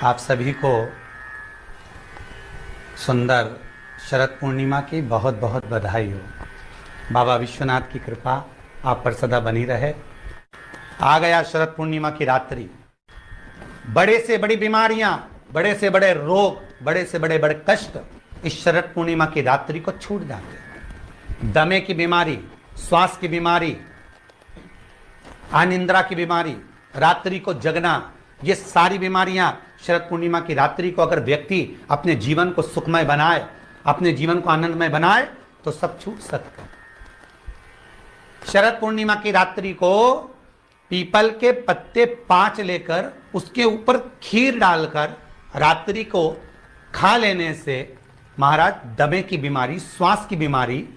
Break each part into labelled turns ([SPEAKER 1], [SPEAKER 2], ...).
[SPEAKER 1] आप सभी को सुंदर शरद पूर्णिमा की बहुत बहुत बधाई हो। बाबा विश्वनाथ की कृपा आप पर सदा बनी रहे। आ गया शरद पूर्णिमा की रात्रि। बड़े से बड़ी बीमारियां, बड़े से बड़े रोग, बड़े से बड़े बड़े कष्ट इस शरद पूर्णिमा की रात्रि को छूट जाते हैं। दमे की बीमारी, श्वास की बीमारी, अनिद्रा की बीमारी, रात्रि को जगना, ये सारी बीमारियां शरद पूर्णिमा की रात्रि को अगर व्यक्ति अपने जीवन को सुखमय बनाए, अपने जीवन को आनंदमय बनाए तो सब छूट सकते हैं। शरद पूर्णिमा की रात्रि को पीपल के पत्ते 5 लेकर उसके ऊपर खीर डालकर रात्रि को खा लेने से महाराज दमे की बीमारी, श्वास की बीमारी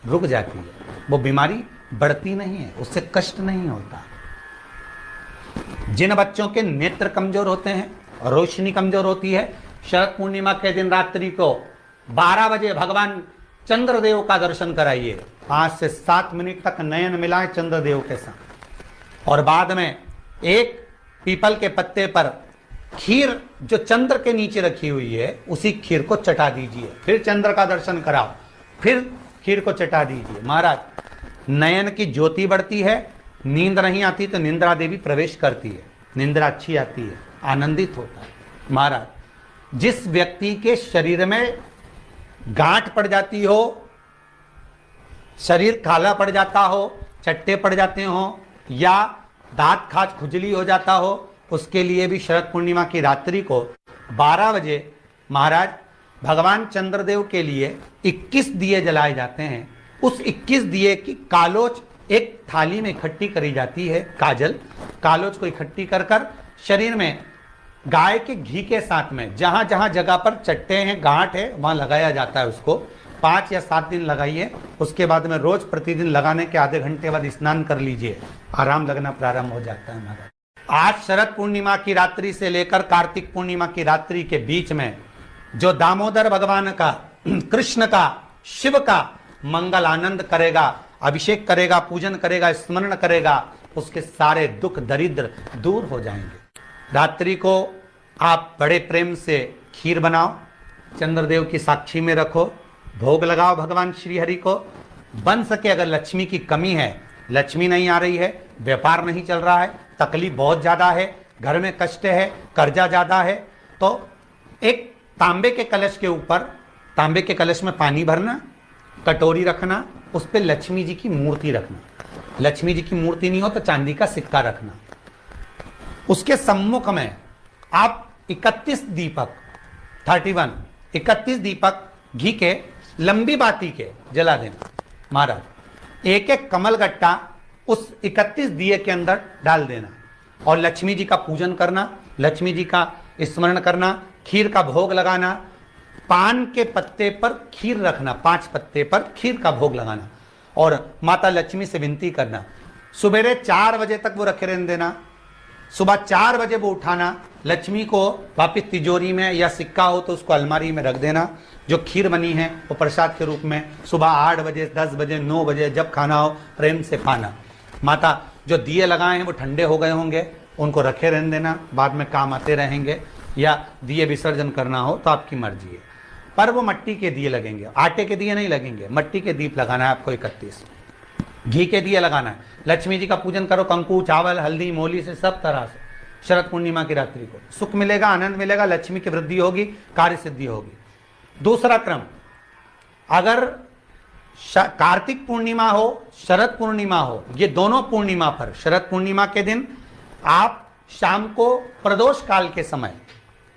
[SPEAKER 1] रुक जाती है। वो बीमारी बढ़ती नहीं है, उससे कष्ट नहीं होता। जिन बच्चों के नेत्र कमजोर होते हैं, रोशनी कमजोर होती है, शरद पूर्णिमा के दिन रात्रि को 12 बजे भगवान चंद्रदेव का दर्शन कराइए। 5 से 7 मिनट तक नयन मिलाएं चंद्रदेव के साथ और बाद में एक पीपल के पत्ते पर खीर जो चंद्र के नीचे रखी हुई है उसी खीर को चटा दीजिए। फिर चंद्र का दर्शन कराओ, फिर खीर को चटा दीजिए। महाराज नयन की ज्योति बढ़ती है। नींद नहीं आती तो निंद्रा देवी प्रवेश करती है, निंद्रा अच्छी आती है, आनंदित होता है। महाराज जिस व्यक्ति के शरीर में गांठ पड़ जाती हो, शरीर काला पड़ जाता हो, चट्टे पड़ जाते हो या दांत खाज खुजली हो जाता हो, उसके लिए भी शरद पूर्णिमा की रात्रि को 12 बजे महाराज भगवान चंद्रदेव के लिए 21 दिए जलाए जाते हैं। उस 21 दिए की कालोच एक थाली में इकट्ठी करी जाती है। कालोच को इकट्ठी कर कर शरीर में गाय के घी के साथ में जहां जहां जगह पर चट्टे हैं, गांठ है, वहां लगाया जाता है। उसको 5 या 7 दिन लगाइए। उसके बाद में रोज प्रतिदिन लगाने के आधे घंटे बाद स्नान कर लीजिए, आराम लगना प्रारंभ हो जाता है। महाराज आज शरद पूर्णिमा की रात्रि से लेकर कार्तिक पूर्णिमा की रात्रि के बीच में जो दामोदर भगवान का, कृष्ण का, शिव का मंगल आनंद करेगा, अभिषेक करेगा, पूजन करेगा, स्मरण करेगा, उसके सारे दुख दरिद्र दूर हो जाएंगे। रात्रि को आप बड़े प्रेम से खीर बनाओ, चंद्रदेव की साक्षी में रखो, भोग लगाओ भगवान श्री हरि को। बन सके अगर लक्ष्मी की कमी है, लक्ष्मी नहीं आ रही है, व्यापार नहीं चल रहा है, तकलीफ बहुत ज्यादा है, घर में कष्ट है, कर्जा ज्यादा है, तो एक तांबे के कलश के ऊपर, तांबे के कलश में पानी भरना, कटोरी रखना, उस पर लक्ष्मी जी की मूर्ति रखना। लक्ष्मी जी की मूर्ति नहीं हो तो चांदी का सिक्का रखना। उसके सम्मुख में आप 31 दीपक घी के लंबी बाती के जला देना। महाराज एक एक कमल गट्टा उस 31 दिए के अंदर डाल देना और लक्ष्मी जी का पूजन करना, लक्ष्मी जी का स्मरण करना, खीर का भोग लगाना। पान के पत्ते पर खीर रखना, 5 पत्ते पर खीर का भोग लगाना और माता लक्ष्मी से विनती करना। सुबेरे 4 बजे तक वो रखे रहने देना। सुबह 4 बजे वो उठाना, लक्ष्मी को वापिस तिजोरी में या सिक्का हो तो उसको अलमारी में रख देना। जो खीर बनी है वो प्रसाद के रूप में सुबह 8 बजे, 10 बजे, 9 बजे जब खाना हो प्रेम से खाना। माता जो दिए लगाए हैं वो ठंडे हो गए होंगे, उनको रखे रहने देना, बाद में काम आते रहेंगे, या दिए विसर्जन करना हो तो आपकी मर्जी है। पर वो मट्टी के दिए लगेंगे, आटे के दिए नहीं लगेंगे, मट्टी के दीप लगाना है आपको। 31 घी के दिए लगाना है। लक्ष्मी जी का पूजन करो, कंकु, चावल, हल्दी, मोली से, सब तरह से। शरद पूर्णिमा की रात्रि को सुख मिलेगा, आनंद मिलेगा, लक्ष्मी की वृद्धि होगी, कार्य सिद्धि होगी। दूसरा क्रम, अगर कार्तिक पूर्णिमा हो, शरद पूर्णिमा हो, ये दोनों पूर्णिमा पर शरद पूर्णिमा के दिन आप शाम को प्रदोष काल के समय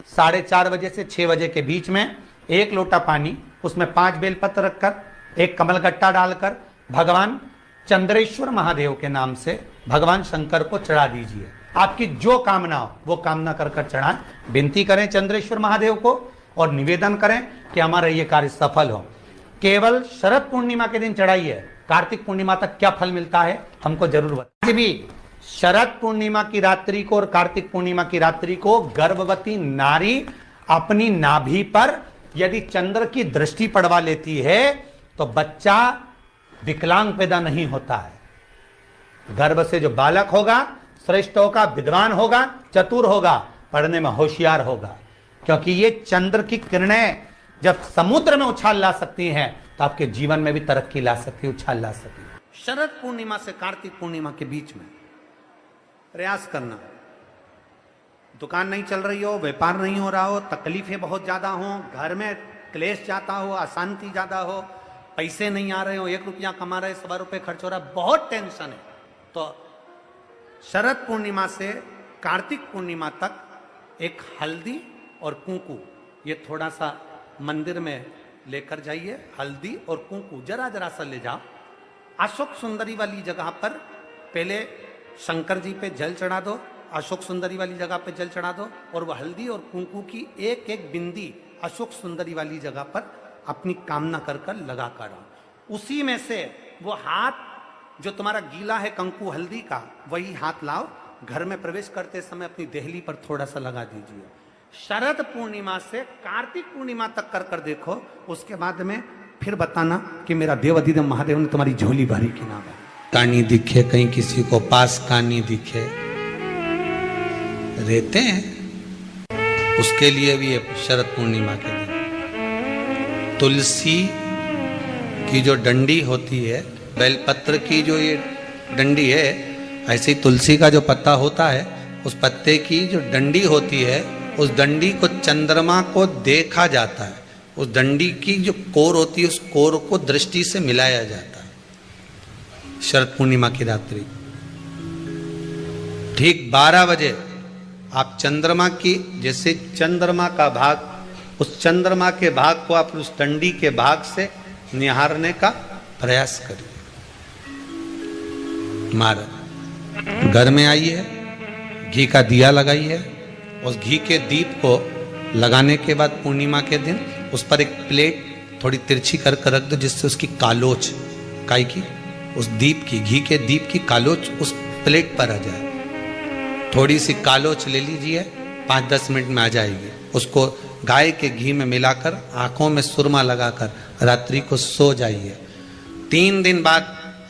[SPEAKER 1] 4:30 बजे से 6 बजे के बीच में 1 लोटा पानी, उसमें 5 बेलपत्र रखकर, एक कमलगट्टा डालकर भगवान चंद्रेश्वर महादेव के नाम से भगवान शंकर को चढ़ा दीजिए। आपकी जो कामना हो वो कामना कर कर चढ़ाएं। विनती करें चंद्रेश्वर महादेव को और निवेदन करें कि हमारा ये कार्य सफल हो। केवल शरद पूर्णिमा के दिन चढ़ाइए, कार्तिक पूर्णिमा तक क्या फल मिलता है हमको जरूर बताइए। भी शरद पूर्णिमा की रात्रि को और कार्तिक पूर्णिमा की रात्रि को गर्भवती नारी अपनी नाभि पर यदि चंद्र की दृष्टि पड़वा लेती है तो बच्चा विकलांग पैदा नहीं होता है। गर्भ से जो बालक होगा श्रेष्ठ होगा, विद्वान होगा, चतुर होगा, पढ़ने में होशियार होगा, क्योंकि ये चंद्र की किरणें जब समुद्र में उछाल ला सकती हैं तो आपके जीवन में भी तरक्की ला सकती है, उछाल ला सकती है। शरद पूर्णिमा से कार्तिक पूर्णिमा के बीच में प्रयास करना, दुकान नहीं चल रही हो, व्यापार नहीं हो रहा हो, तकलीफें बहुत ज्यादा हो, घर में क्लेश जाता हो, अशांति ज्यादा हो, पैसे नहीं आ रहे हो, 1 रुपया कमा रहे 1.25 रुपये खर्च हो रहा है, बहुत टेंशन है, तो शरद पूर्णिमा से कार्तिक पूर्णिमा तक एक हल्दी और कुंकू ये थोड़ा सा मंदिर में लेकर जाइए। हल्दी और कुंकू जरा जरा सा ले जाओ, अशोक सुंदरी वाली जगह पर पहले शंकर जी पे जल चढ़ा दो, अशोक सुंदरी वाली जगह पे जल चढ़ा दो, और वह हल्दी और कुंकू की एक एक बिंदी अशोक सुंदरी वाली जगह पर अपनी कामना कर कर लगा कर आओ। उसी में से वो हाथ जो तुम्हारा गीला है कंकु हल्दी का, वही हाथ लाओ, घर में प्रवेश करते समय अपनी देहली पर थोड़ा सा लगा दीजिए। शरद पूर्णिमा से कार्तिक पूर्णिमा तक कर कर देखो, उसके बाद में फिर बताना कि मेरा देव अधिदेव महादेव ने तुम्हारी झोली भरी कि ना भरी। कानी दिखे कहीं किसी को पास कानी दिखे, रहते हैं, उसके लिए भी शरद पूर्णिमा के दिन तुलसी की जो डंडी होती है, बेलपत्र की जो ये डंडी है, ऐसे ही तुलसी का जो पत्ता होता है, उस पत्ते की जो डंडी होती है, उस डंडी को चंद्रमा को देखा जाता है, उस डंडी की जो कोर होती है, उस कोर को दृष्टि से मिलाया जाता है। शरद पूर्णिमा की रात्रि ठीक 12 बजे आप चंद्रमा की, जैसे चंद्रमा का भाग, उस चंद्रमा के भाग को आप उस डंडी के भाग से निहारने का प्रयास करिए। महाराज घर में आइए, घी का दिया लगाइए, उस घी के दीप को लगाने के बाद पूर्णिमा के दिन उस पर एक प्लेट थोड़ी तिरछी कर कर रख दो, जिससे उसकी कालोच, काई की, उस दीप की, घी के दीप की कालोच उस प्लेट पर आ जाए। थोड़ी सी कालोच ले लीजिए, 5-10 मिनट में आ जाएगी। उसको गाय के घी में मिलाकर आंखों में सुरमा लगाकर रात्रि को सो जाइए। 3 दिन बाद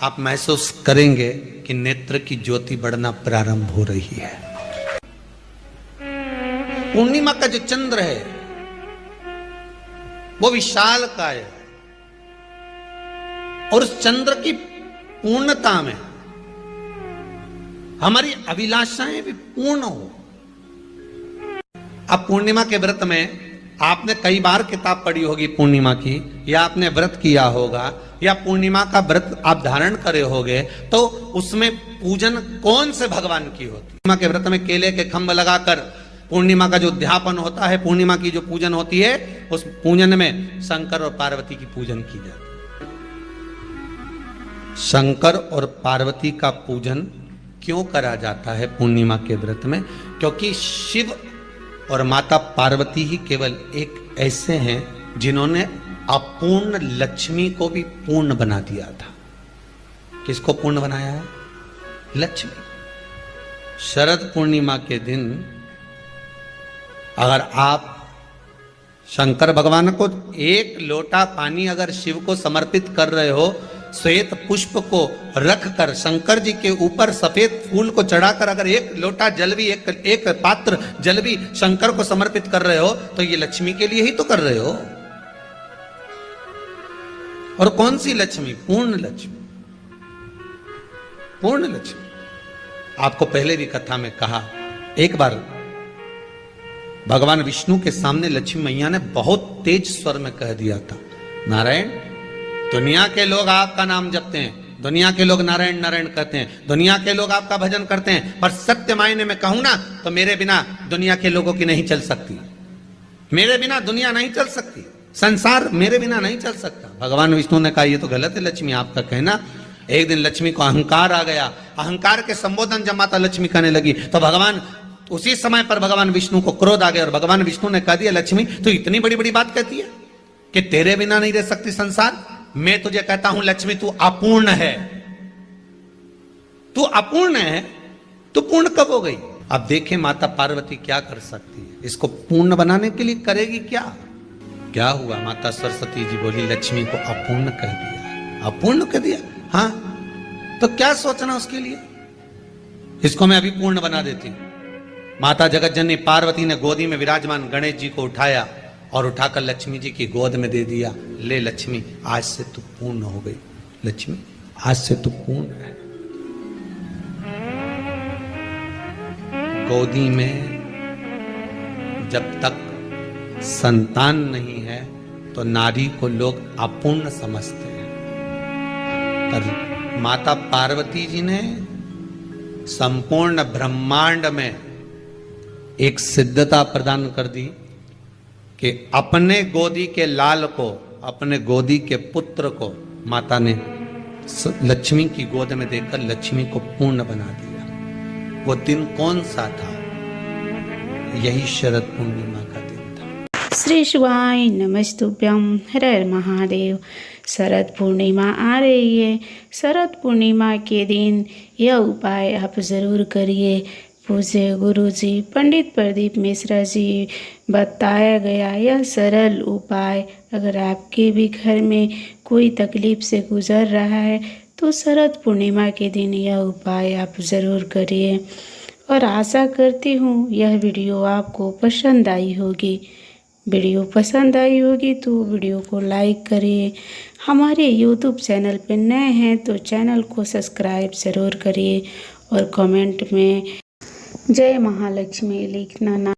[SPEAKER 1] आप महसूस करेंगे कि नेत्र की ज्योति बढ़ना प्रारंभ हो रही है। पूर्णिमा का जो चंद्र है वो विशाल का है, और उस चंद्र की पूर्णता में हमारी अभिलाषाएं भी पूर्ण हो। अब पूर्णिमा के व्रत में आपने कई बार किताब पढ़ी होगी पूर्णिमा की, या आपने व्रत किया होगा, या पूर्णिमा का व्रत आप धारण करे होगे, तो उसमें पूजन कौन से भगवान की होती है? पूर्णिमा के व्रत में केले के खंभ लगाकर पूर्णिमा का जो अध्यापन होता है, पूर्णिमा की जो पूजन होती है, उस पूजन में शंकर और पार्वती की पूजन की जाती है। शंकर और पार्वती का पूजन क्यों करा जाता है पूर्णिमा के व्रत में? क्योंकि शिव और माता पार्वती ही केवल एक ऐसे हैं जिन्होंने अपूर्ण लक्ष्मी को भी पूर्ण बना दिया था। किसको पूर्ण बनाया है? लक्ष्मी। शरद पूर्णिमा के दिन अगर आप शंकर भगवान को 1 लोटा पानी अगर शिव को समर्पित कर रहे हो, श्वेत पुष्प को रखकर शंकर जी के ऊपर सफेद फूल को चढ़ाकर अगर 1 लोटा जल भी, एक पात्र जल भी शंकर को समर्पित कर रहे हो, तो ये लक्ष्मी के लिए ही तो कर रहे हो। और कौन सी लक्ष्मी? पूर्ण लक्ष्मी। पूर्ण लक्ष्मी। आपको पहले भी कथा में कहा, एक बार भगवान विष्णु के सामने लक्ष्मी मैया ने बहुत तेज स्वर में कह दिया था, नारायण, दुनिया के लोग आपका नाम जपते हैं, दुनिया के लोग नारायण नारायण कहते हैं, दुनिया के लोग आपका भजन करते हैं, पर सत्य मायने में कहूं ना तो मेरे बिना दुनिया के लोगों की नहीं चल सकती, मेरे बिना दुनिया नहीं चल सकती, संसार मेरे बिना नहीं चल सकता। भगवान विष्णु ने कहा, ये तो गलत है लक्ष्मी आपका कहना। एक दिन लक्ष्मी को अहंकार आ गया, अहंकार के संबोधन जब माता लक्ष्मी कहने लगी तो भगवान, उसी समय पर भगवान विष्णु को क्रोध आ गया और भगवान विष्णु ने कह दिया, लक्ष्मी तू इतनी बड़ी बड़ी बात कहती है कि तेरे बिना नहीं रह सकती संसार। मैं तुझे कहता हूं लक्ष्मी, तू अपूर्ण है, तू अपूर्ण है, तू पूर्ण कब हो गई? अब देखें माता पार्वती क्या कर सकती है, इसको पूर्ण बनाने के लिए करेगी क्या? क्या हुआ? माता सरस्वती जी बोली, लक्ष्मी को अपूर्ण कह दिया। अपूर्ण कह दिया? हाँ, तो क्या सोचना उसके लिए, इसको मैं अभी पूर्ण बना देती हूं। माता जगतजननी पार्वती ने गोदी में विराजमान गणेश जी को उठाया और उठाकर लक्ष्मी जी की गोद में दे दिया। ले लक्ष्मी, आज से तू पूर्ण हो गई। लक्ष्मी, आज से तू पूर्ण है। गोदी में जब तक संतान नहीं है तो नारी को लोग अपूर्ण समझते हैं, पर माता पार्वती जी ने संपूर्ण ब्रह्मांड में एक सिद्धता प्रदान कर दी कि अपने गोदी के लाल को, अपने गोदी के पुत्र को माता ने लक्ष्मी की गोद में देकर लक्ष्मी को पूर्ण बना दिया। वो दिन कौन सा था? यही शरद पूर्णिमा का दिन था।
[SPEAKER 2] श्री शिवाय नमस्तुभ्यम, हर हर महादेव। शरद पूर्णिमा आ रही है। शरद पूर्णिमा के दिन यह उपाय आप ज़रूर करिए। पूज्य गुरु जी पंडित प्रदीप मिश्रा जी बताया गया यह सरल उपाय अगर आपके भी घर में कोई तकलीफ से गुजर रहा है तो शरद पूर्णिमा के दिन यह उपाय आप ज़रूर करिए। और आशा करती हूँ यह वीडियो आपको पसंद आई होगी। वीडियो पसंद आई होगी तो वीडियो को लाइक करिए। हमारे YouTube चैनल पर नए हैं तो चैनल को सब्सक्राइब ज़रूर करिए और कमेंट में जय महालक्ष्मी लिखना ना